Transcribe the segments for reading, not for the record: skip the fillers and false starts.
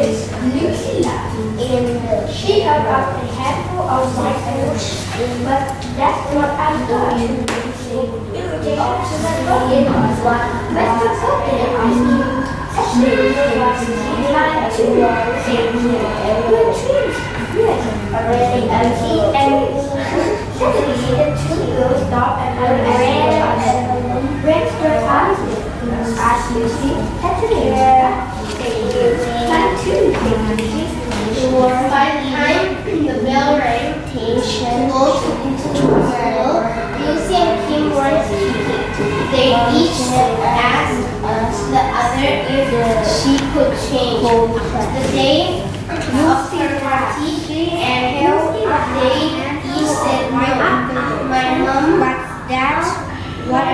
Lucy laughed. She held up a handful of white apples. But that's what I thought. It was what Mr. Sultan asked me. Actually, it was time to say good trees. Yes, already empty and suddenly the two girls stopped and ran straight out of it. As Lucy had to do. Time to by the time the bell rang, Station walked into the world. Lucy and Kim were speaking. They each asked the other if she could change the day of her party, and they each said no. My mom, but that's what I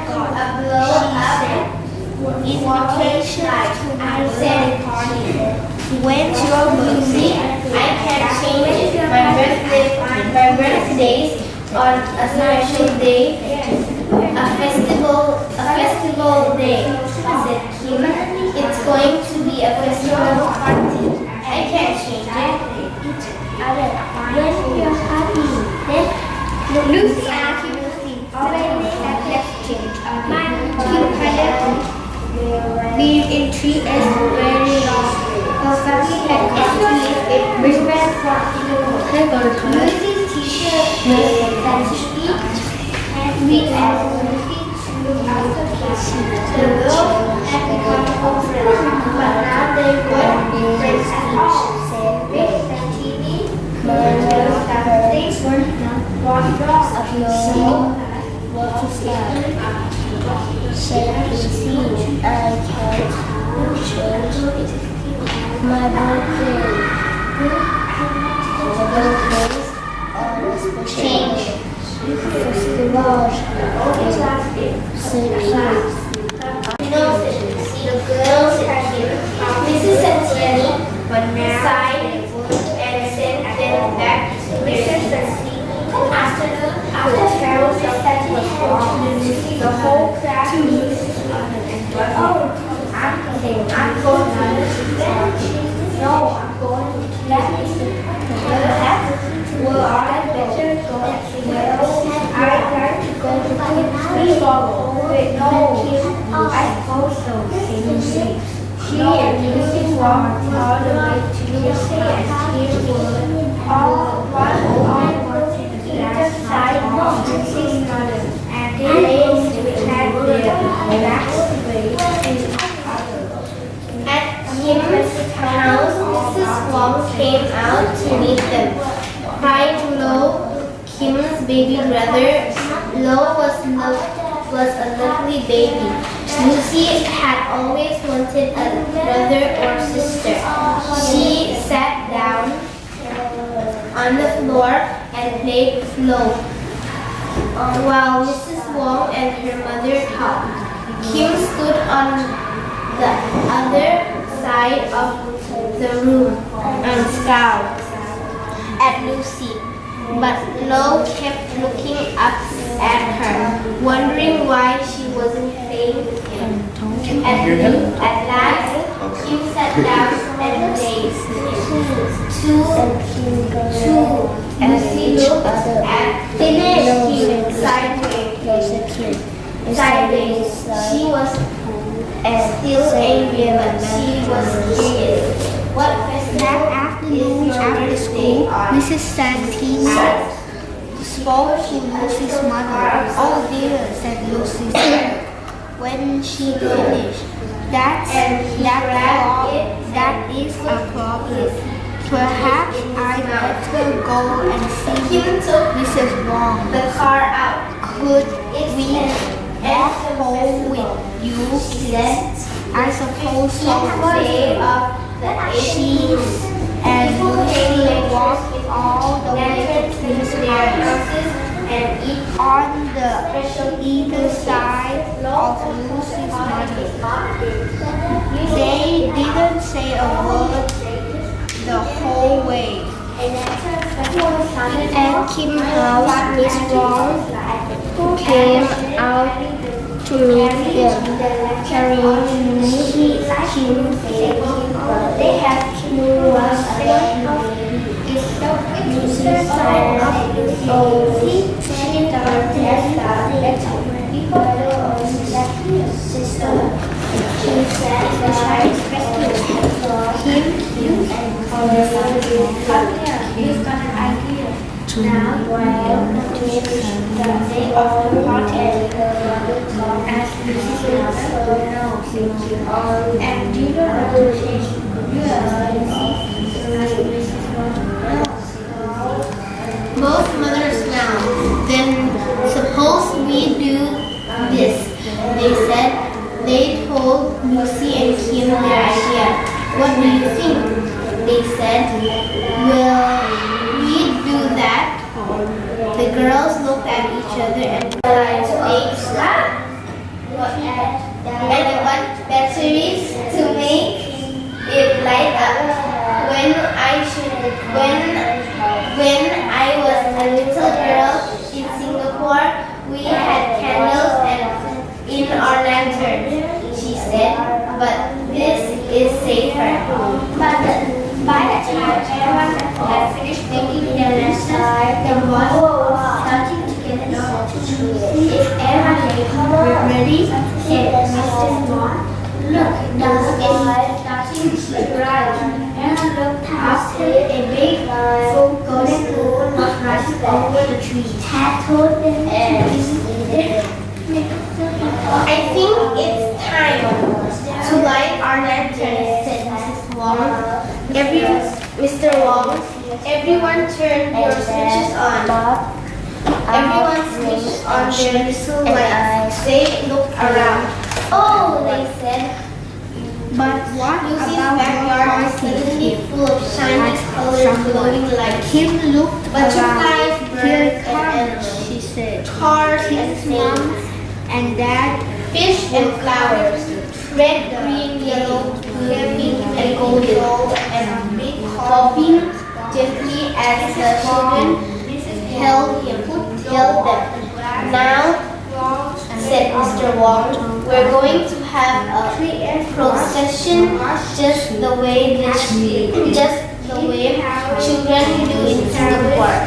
got. A blow up invitation to my wedding party. When Lucy, I can't change it. My birthday's on a special day, a festival day. Said Kim, it's going to be a festival party. I can't change it. When you're happy, then Lucy asked Lucy, already has changed. Kim had been in 3 years very long. Her family had escaped in Brisbane from Lucy's teacher that she and we as Lucy to look after kids. The girls had become old friends, but now they weren't friends at all. Big and TV, girls and things were not wrong. What is that? Said Lucy, I can't change my birthday. The birthdays are a special festival. The girls Mrs. Santiani sighed and sent them back to their seats. After Carol said was wrong, the whole class moved. I'm going to no, I'm going to let well, I better go. Well, I'd like to go to baseball. Wait, no, I suppose so. She and Lucy walked all the way to Lucy and Kim were all wanted to either side of Lucy's mother, and they had their backs way. At Kim's house, Mrs. Wong came out to meet them, crying Lo, Kim's baby brother. Lo was a lovely baby. Lucy had always wanted a brother or sister. She sat down on the floor and played with Lo, while Mrs. Wong and her mother talked. Kim stood on the other side of the room and scowled at Lucy, but Lo kept looking up at her, wondering why she wasn't playing with him. At last, Kim sat down and gazed. Lucy looked at Kim sideways. She was still angry, but she was curious. What that afternoon after school, Mrs. Santini spoke to Lucy's mother. Oh dear, said Lucy's mother when she finished. That is a problem. Perhaps I'd better go and see Mrs. Wong. The car out. Could we walk home with you, kids? I suppose so. She and Lucy walked all the way to his house. On the either side of Lucy's mother. They didn't say a word the whole way. At Kim's house, Miss Wong came out to meet them, carrying Kim's baby. They have So she started sister. She said the Chinese rescued him come here, you've got an idea. Now, to finish the day of the party, as Mrs. Wilson knows, and do you know what to change? Both mothers now. Then suppose we do this, they said. They told Lucy and Kim their idea. What do you think? They said, will we do that? The girls looked at each other and realized they and what batteries to make it light up. When I was a little girl in Singapore, we had candles and in our lantern, she said, but this is safer. But by the time everyone had finished making their lessons, the boys were starting to get out to choose. If everyone were ready, said Mr. Mom, look, the sun is starting to rise. And looked past a big full golden moon was rising over the tree. Tad told them I think it's time to light our lanterns, said Mrs. Wong. Mr. Wong, everyone turn your switches on. Everyone switched on their little lights. They looked around. Oh, they said. But what Lucy's backyard was suddenly full of shiny colors glowing like Kim looked butterflies, birds, and she said, stars and snakes, and Dad, fish and flowers, red, green, yellow, pink, and golden, and bobbing gently as the children held them. Now, said Mr. Wong, we're going to have a procession just the way children do in Singapore.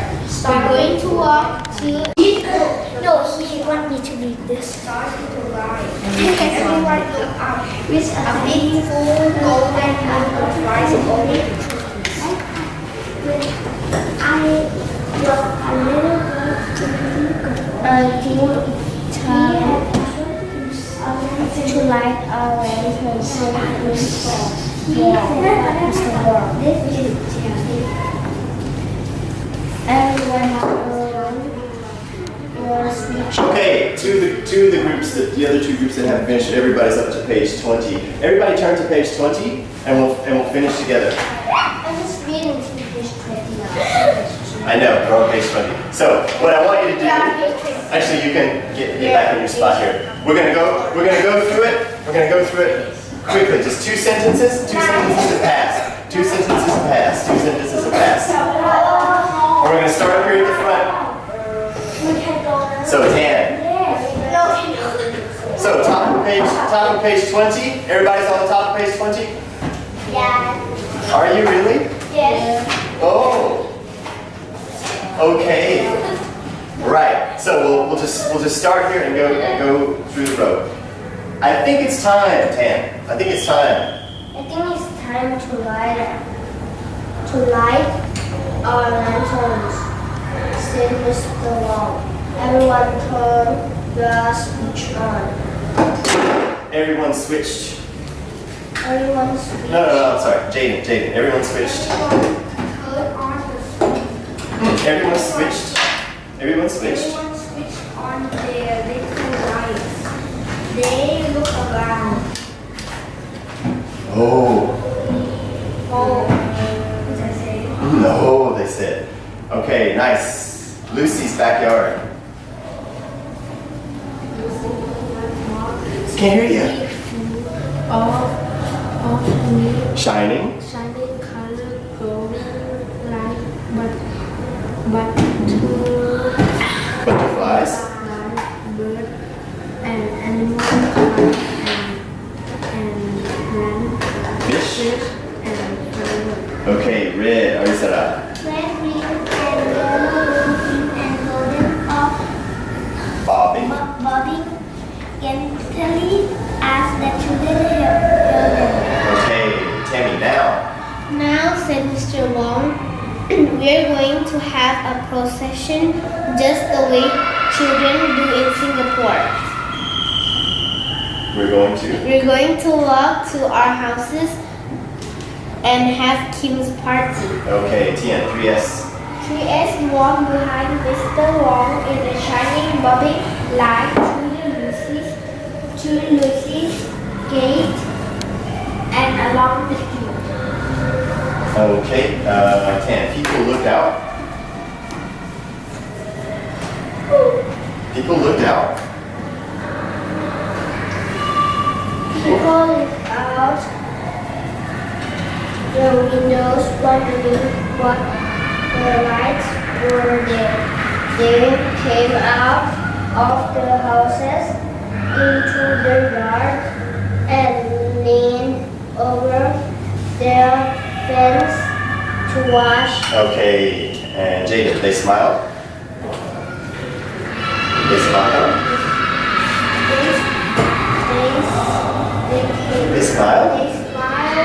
We're going to walk to. no, he wanted me to read this. Everyone looked up with a big full golden moon rising over the trees. I was a little to light our lanterns Okay, to the groups the other two groups that haven't finished, everybody's up to page 20. Everybody turn to page 20 and we'll finish together. I'm just reading to page 20 now. I know, we're on page 20. So what I want you to do, actually you can get back in your spot here. We're gonna go through it. We're gonna go through it quickly. Just two sentences to pass. Two sentences to pass. Two sentences to pass. And we're gonna start up here at the front. So Tan. So top of page 20. Everybody's on the top of page 20? Yeah. Are you really? Yes. Oh. Okay. Right. So we'll just start here and go through the row. I think it's time, Tan. I think it's time. I think it's time to light our lanterns, said Mr. Wong. Everyone turn the switch on. Everyone switched. Everyone switched. No, I'm sorry. Jaden. Everyone switched. Turn on the switch. Everyone switched. Everyone switched. Everyone switched on their little lights. They look around. Oh. What did I say? No, they said. Okay, nice. Lucy's backyard. Can't hear you. Shining. Shining color glowing like but two Butterflies. bird and animal kind and plant Fish. and flower. Okay, red. Arisara. Red, green, and yellow, green, and Now, said Mr. Wong, we're going to have a procession just the way children do in Singapore. We're going to walk to our houses and have Kim's party. Okay, Tian, 3S. 3S walk behind Mr. Wong in the shining bobbing light to Lucy's gate and along the street. Okay, 10. People looked out. People looked out. People looked out the windows wondering what the lights were there. They came out of the houses into the yard and leaned over their fence to watch. Okay, and Jaden, they smiled? They smiled? They smiled? They smiled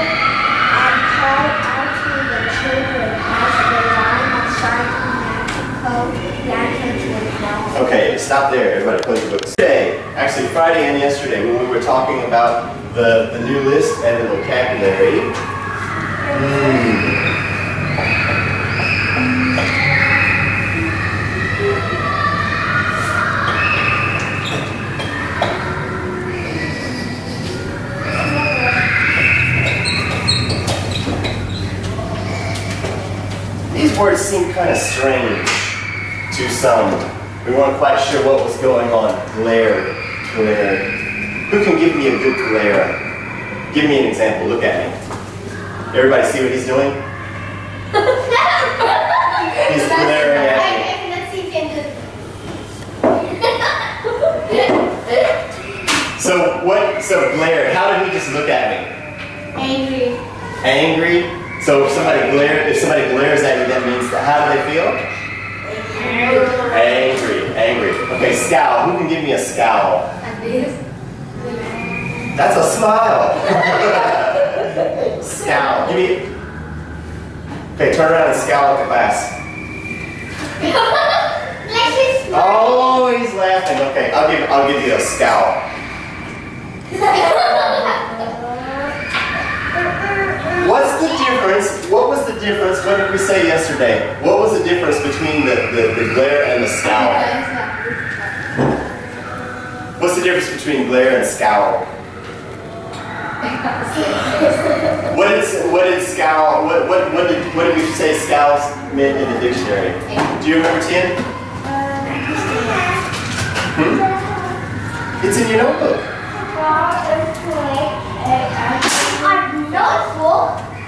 and called out to the children as the line of shining magical lanterns went down. Okay, stop there. Everybody close your books. Today, actually Friday and yesterday, when we were talking about the new list and the vocabulary, these words seem kind of strange to some. We weren't quite sure what was going on. Glare, glare. Who can give me a good glare? Give me an example. Look at me. Everybody see what he's doing? He's glaring at me. Let's see if you can So glare. How did he just look at me? Angry. Angry. So if somebody glares at you, that means how do they feel? Angry. Okay, scowl. Who can give me a scowl? That's a smile. Scowl. Give me. Okay, turn around and scowl at the class. Oh, he's laughing. Okay, I'll give you a scowl. What's the difference? What was the difference? What did we say yesterday? What was the difference between the glare and the scowl? What's the difference between glare and scowl? What did scowl? What did we say scowls meant in the dictionary? Do you remember, Tian? It's in your notebook.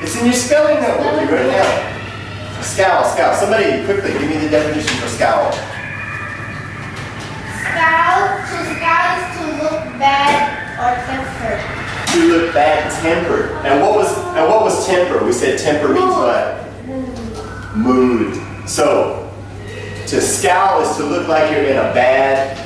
It's in your spelling notebook. You wrote it down. Scowl. Somebody quickly give me the definition for scowl. Scowl is to look bad or tempered. To look bad-tempered. And what was temper? We said temper means what? Mood. So to scowl is to look like you're in a bad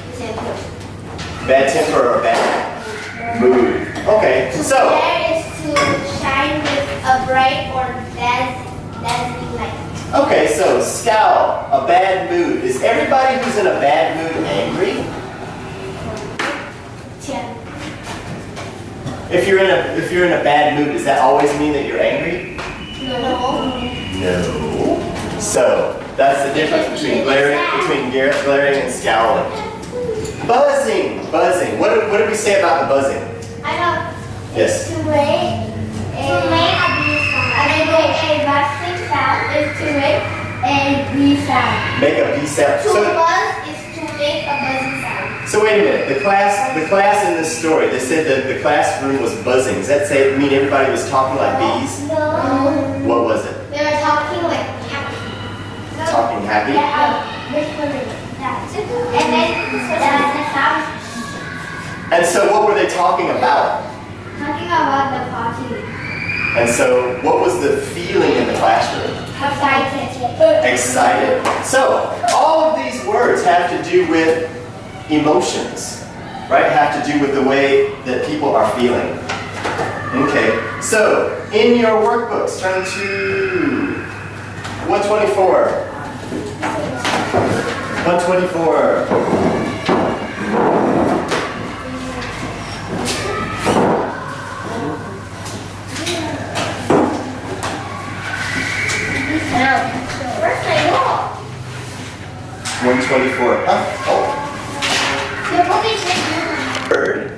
temper or a bad mood. Okay, so Glare is to shine with a bright or dazzling light. Okay, so scowl, a bad mood. Is everybody who's in a bad mood angry? If you're in a bad mood, does that always mean that you're angry? No. So that's the difference between glaring and scowling. Buzzing. What did we say about the buzzing? I know. Yes. To make a buzzing sound is to make a bee sound. Make a bee sound. To buzz is to make a buzzing sound. So wait a minute. The class in this story, they said that the classroom was buzzing. Does that mean everybody was talking like bees? No. What was it? They were talking like happy. Talking happy? Whispering. And then the sound. And so what were they talking about? Talking about the party. And so what was the feeling in the classroom? Excited. So all of these words have to do with emotions, right? Have to do with the way that people are feeling. Okay, so in your workbooks, turn to 124. 124. Now, where's my wall? 124. Huh? Oh.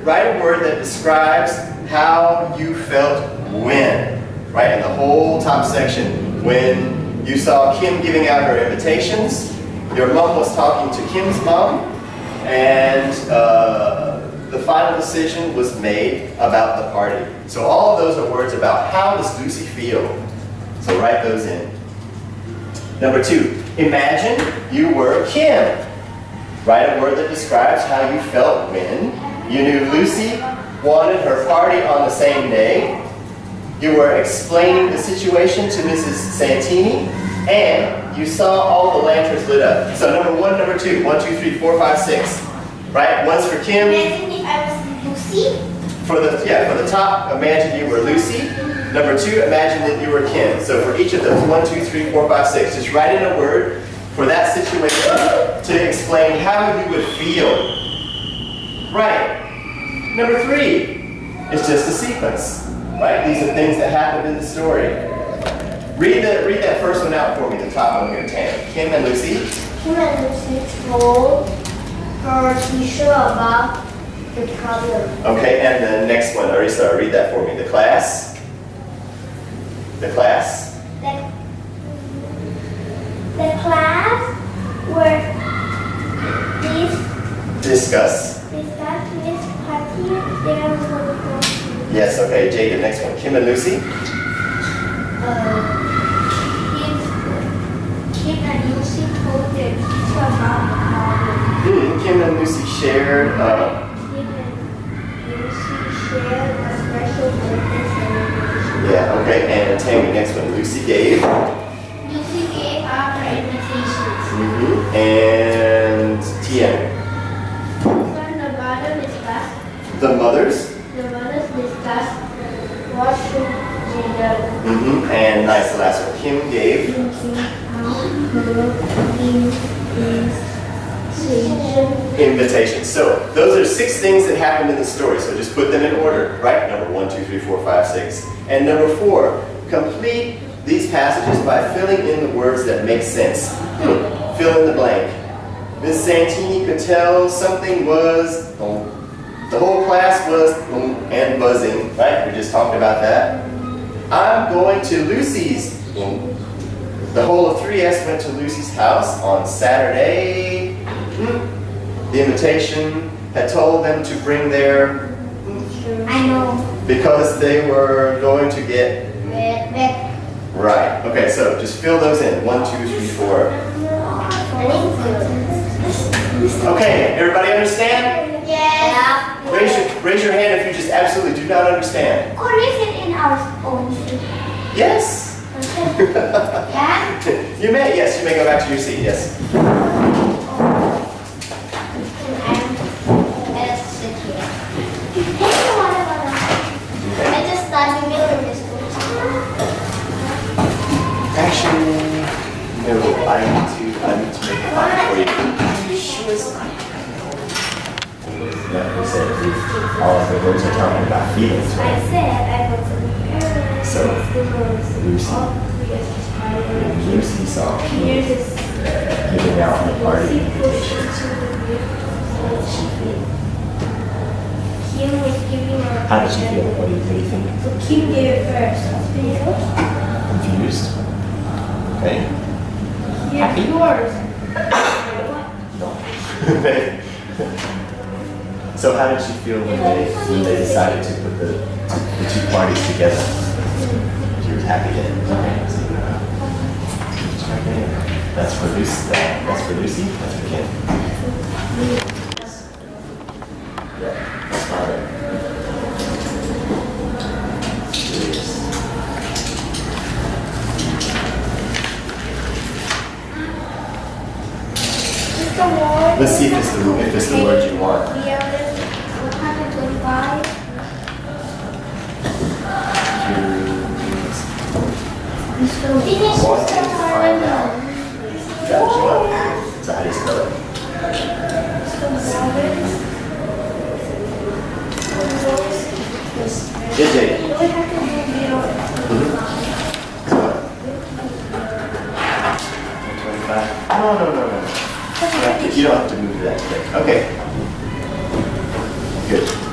Write a word that describes how you felt when, right? In the whole top section, when you saw Kim giving out her invitations, your mom was talking to Kim's mom, and the final decision was made about the party. So all of those are words about how does Lucy feel. So write those in. Number 2, imagine you were Kim. Write a word that describes how you felt when you knew Lucy wanted her party on the same day. You were explaining the situation to Mrs. Santini, and you saw all the lanterns lit up. So number 1, number 2, 1, 2, 3, 4, 5, 6. Right? One's for Kim. Imagine if I was Lucy. For the top, imagine you were Lucy. Number 2, imagine that you were Kim. So for each of those, 1, 2, 3, 4, 5, 6, just write in a word for that situation to explain how you would feel. Right. Number 3 is just a sequence. Right? These are things that happened in the story. Read that first one out for me, the top one here, Tam. Kim and Lucy. Kim and Lucy told her teacher about the problem. Okay, and the next one, Arisa, read that for me. The class. The class. The class were Discuss. this party there was Yes, okay, Jade, the next one. Kim and Lucy. Kim and Lucy told their teacher about the problem. Kim and Lucy shared. Kim and Lucy shared a special birthday celebration. Yeah, okay, and Tammy, next one. Lucy gave. Lucy gave out her invitations. And Tian. The mothers. The mothers discussed what should be done. And nice, the last one. Kim gave. Invitation. So those are 6 things that happened in the story. So just put them in order, right? Number 1, 2, 3, 4, 5, 6. And number 4, complete these passages by filling in the words that make sense. Fill in the blank. Miss Santini could tell something was. The whole class was and buzzing, right? We just talked about that. I'm going to Lucy's. The whole of 3S went to Lucy's house on Saturday. The invitation had told them to bring their. I know. Because they were going to get. Red. Right. Okay, so just fill those in. 1, 2, 3, 4. Okay, everybody understand? Yeah. Raise your hand if you just absolutely do not understand. Or listen in our own seat. Yes. Yeah? You may go back to your seat, yes. Let's sit here. I just thought you knew this book. Actually, no, I need to make a copy for you. Yeah, we said all of the words are talking about feelings, I right? said I was in Paris. So, Lucy saw Kim giving out the party invitations. Kim was giving her. How did she feel? What do you think? So Kim gave it first. Confused? Okay. Happy? Yours. No. So how did she feel when they decided to put the 2 parties together? She was happy then. Okay. That's for Lucy. That's for Lucy. That's for Kim. Yeah. That's fine. Let's see if it's the word you want. 125. Finish want you to find out. So how do you spell it? Good, Jake. So what? 25? No. You don't have to move that quick. Okay. Good.